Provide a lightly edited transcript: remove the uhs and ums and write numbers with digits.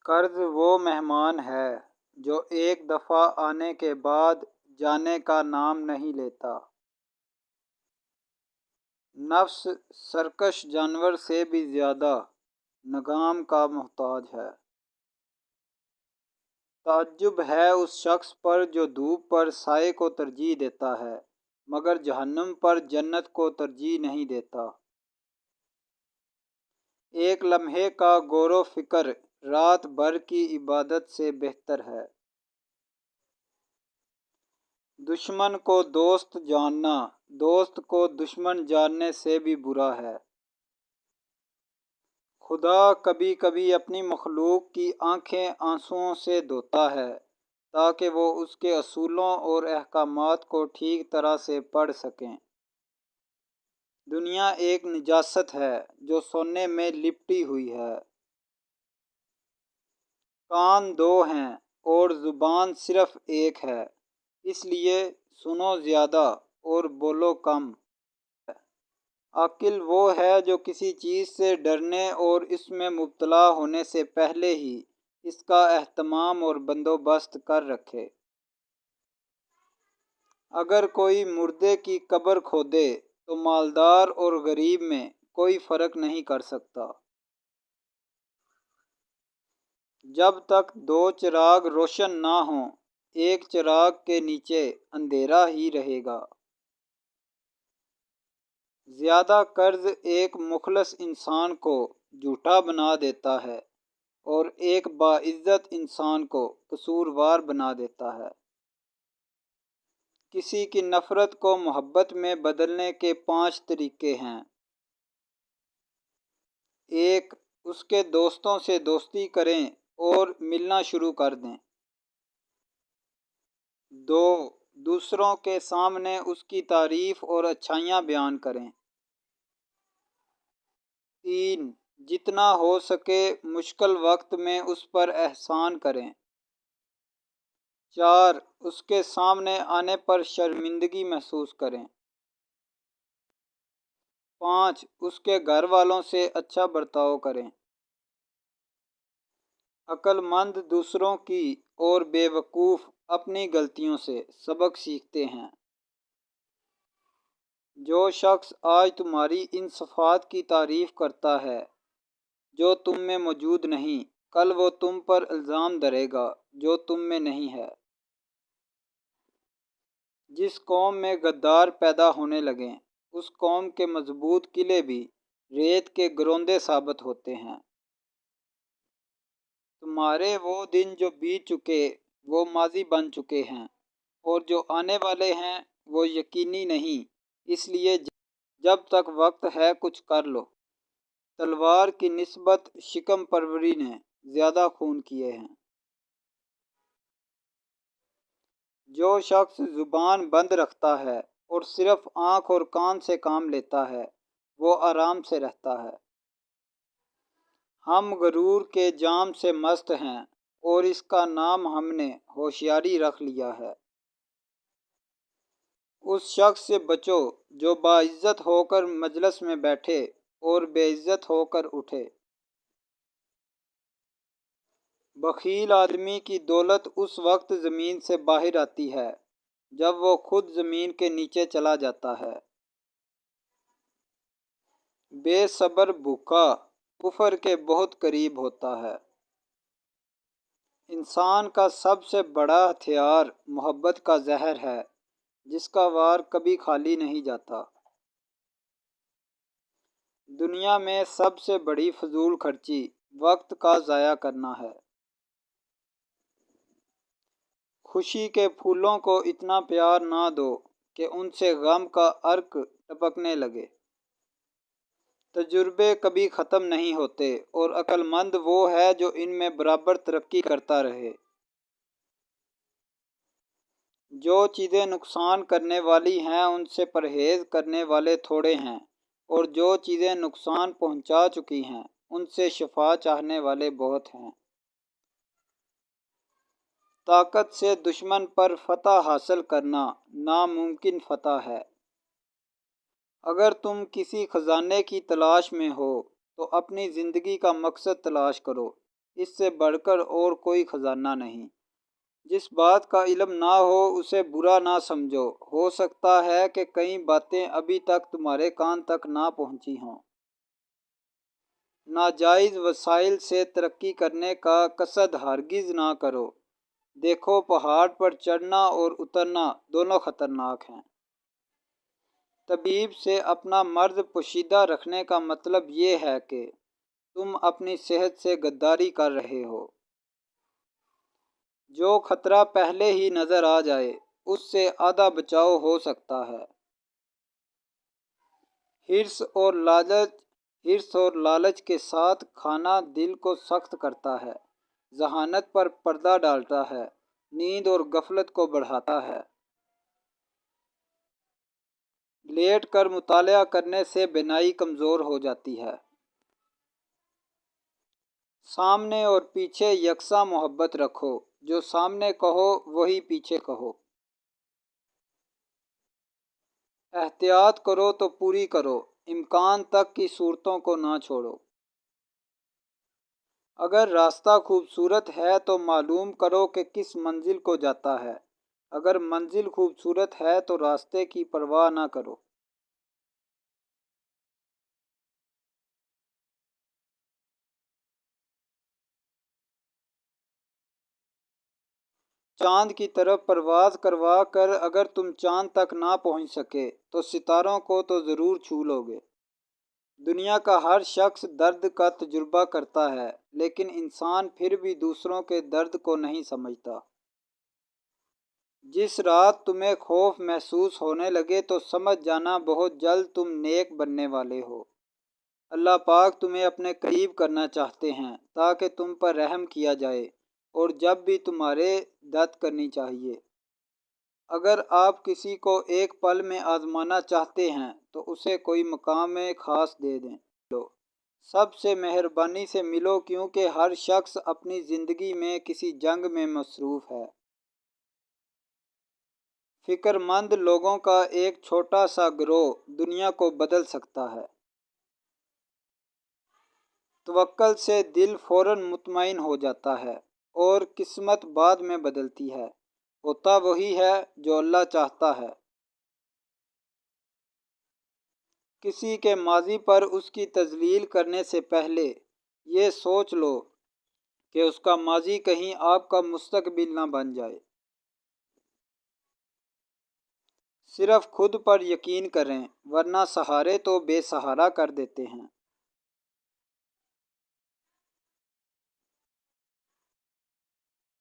قرض وہ مہمان ہے جو ایک دفعہ آنے کے بعد جانے کا نام نہیں لیتا۔ نفس سرکش جانور سے بھی زیادہ لگام کا محتاج ہے۔ تعجب ہے اس شخص پر جو دھوپ پر سائے کو ترجیح دیتا ہے مگر جہنم پر جنت کو ترجیح نہیں دیتا۔ ایک لمحے کا غور و فکر رات بھر کی عبادت سے بہتر ہے۔ دشمن کو دوست جاننا دوست کو دشمن جاننے سے بھی برا ہے۔ خدا کبھی کبھی اپنی مخلوق کی آنکھیں آنسوؤں سے دھوتا ہے تاکہ وہ اس کے اصولوں اور احکامات کو ٹھیک طرح سے پڑھ سکیں۔ دنیا ایک نجاست ہے جو سونے میں لپٹی ہوئی ہے۔ کان دو ہیں اور زبان صرف ایک ہے، اس لیے سنو زیادہ اور بولو کم۔ عاقل وہ ہے جو کسی چیز سے ڈرنے اور اس میں مبتلا ہونے سے پہلے ہی اس کا اہتمام اور بندوبست کر رکھے۔ اگر کوئی مردے کی قبر کھودے تو مالدار اور غریب میں کوئی فرق نہیں کر سکتا۔ جب تک دو چراغ روشن نہ ہوں ایک چراغ کے نیچے اندھیرا ہی رہے گا۔ زیادہ قرض ایک مخلص انسان کو جھوٹا بنا دیتا ہے اور ایک باعزت انسان کو قصوروار بنا دیتا ہے۔ کسی کی نفرت کو محبت میں بدلنے کے 5 طریقے ہیں۔ 1 اس کے دوستوں سے دوستی کریں اور ملنا شروع کر دیں۔ 2 دوسروں کے سامنے اس کی تعریف اور اچھائیاں بیان کریں۔ 3 جتنا ہو سکے مشکل وقت میں اس پر احسان کریں۔ 4 اس کے سامنے آنے پر شرمندگی محسوس کریں۔ 5 اس کے گھر والوں سے اچھا برتاؤ کریں۔ عقل مند دوسروں کی اور بے وقوف اپنی غلطیوں سے سبق سیکھتے ہیں۔ جو شخص آج تمہاری ان صفات کی تعریف کرتا ہے جو تم میں موجود نہیں، کل وہ تم پر الزام دھرے گا جو تم میں نہیں ہے۔ جس قوم میں غدار پیدا ہونے لگیں اس قوم کے مضبوط قلعے بھی ریت کے گروندے ثابت ہوتے ہیں۔ تمہارے وہ دن جو بیت چکے وہ ماضی بن چکے ہیں اور جو آنے والے ہیں وہ یقینی نہیں، اس لیے جب تک وقت ہے کچھ کر لو۔ تلوار کی نسبت شکم پروری نے زیادہ خون کیے ہیں۔ جو شخص زبان بند رکھتا ہے اور صرف آنکھ اور کان سے کام لیتا ہے وہ آرام سے رہتا ہے۔ ہم غرور کے جام سے مست ہیں اور اس کا نام ہم نے ہوشیاری رکھ لیا ہے۔ اس شخص سے بچو جو باعزت ہو کر مجلس میں بیٹھے اور بے عزت ہو کر اٹھے۔ بخیل آدمی کی دولت اس وقت زمین سے باہر آتی ہے جب وہ خود زمین کے نیچے چلا جاتا ہے۔ بے صبر بھوکا کفر کے بہت قریب ہوتا ہے۔ انسان کا سب سے بڑا ہتھیار محبت کا زہر ہے جس کا وار کبھی خالی نہیں جاتا۔ دنیا میں سب سے بڑی فضول خرچی وقت کا ضائع کرنا ہے۔ خوشی کے پھولوں کو اتنا پیار نہ دو کہ ان سے غم کا عرق ٹپکنے لگے۔ تجربے کبھی ختم نہیں ہوتے اور عقل مند وہ ہے جو ان میں برابر ترقی کرتا رہے۔ جو چیزیں نقصان کرنے والی ہیں ان سے پرہیز کرنے والے تھوڑے ہیں اور جو چیزیں نقصان پہنچا چکی ہیں ان سے شفا چاہنے والے بہت ہیں۔ طاقت سے دشمن پر فتح حاصل کرنا ناممکن فتح ہے۔ اگر تم کسی خزانے کی تلاش میں ہو تو اپنی زندگی کا مقصد تلاش کرو۔ اس سے بڑھ کر اور کوئی خزانہ نہیں۔ جس بات کا علم نہ ہو اسے برا نہ سمجھو، ہو سکتا ہے کہ کئی باتیں ابھی تک تمہارے کان تک نہ پہنچی ہوں۔ ناجائز وسائل سے ترقی کرنے کا قصد ہرگز نہ کرو۔ دیکھو پہاڑ پر چڑھنا اور اترنا دونوں خطرناک ہیں۔ طبیب سے اپنا مرض پوشیدہ رکھنے کا مطلب یہ ہے کہ تم اپنی صحت سے غداری کر رہے ہو۔ جو خطرہ پہلے ہی نظر آ جائے اس سے آدھا بچاؤ ہو سکتا ہے۔ حرص اور لالچ کے ساتھ کھانا دل کو سخت کرتا ہے، ذہانت پر پردہ ڈالتا ہے، نیند اور غفلت کو بڑھاتا ہے۔ لیٹ کر مطالعہ کرنے سے بینائی کمزور ہو جاتی ہے۔ سامنے اور پیچھے یکساں محبت رکھو، جو سامنے کہو وہی پیچھے کہو۔ احتیاط کرو تو پوری کرو، امکان تک کی صورتوں کو نہ چھوڑو۔ اگر راستہ خوبصورت ہے تو معلوم کرو کہ کس منزل کو جاتا ہے، اگر منزل خوبصورت ہے تو راستے کی پرواہ نہ کرو۔ چاند کی طرف پرواز کروا کر اگر تم چاند تک نہ پہنچ سکے تو ستاروں کو تو ضرور چھو لو گے۔ دنیا کا ہر شخص درد کا تجربہ کرتا ہے، لیکن انسان پھر بھی دوسروں کے درد کو نہیں سمجھتا۔ جس رات تمہیں خوف محسوس ہونے لگے تو سمجھ جانا بہت جلد تم نیک بننے والے ہو۔ اللہ پاک تمہیں اپنے قریب کرنا چاہتے ہیں تاکہ تم پر رحم کیا جائے، اور جب بھی تمہارے مدد کرنی چاہیے۔ اگر آپ کسی کو ایک پل میں آزمانا چاہتے ہیں تو اسے کوئی مقام خاص دے دیں۔ سب سے مہربانی سے ملو کیونکہ ہر شخص اپنی زندگی میں کسی جنگ میں مصروف ہے۔ فکر مند لوگوں کا ایک چھوٹا سا گروہ دنیا کو بدل سکتا ہے۔ توکل سے دل فوراً مطمئن ہو جاتا ہے اور قسمت بعد میں بدلتی ہے۔ ہوتا وہی ہے جو اللہ چاہتا ہے۔ کسی کے ماضی پر اس کی تذلیل کرنے سے پہلے یہ سوچ لو کہ اس کا ماضی کہیں آپ کا مستقبل نہ بن جائے۔ صرف خود پر یقین کریں ورنہ سہارے تو بے سہارا کر دیتے ہیں۔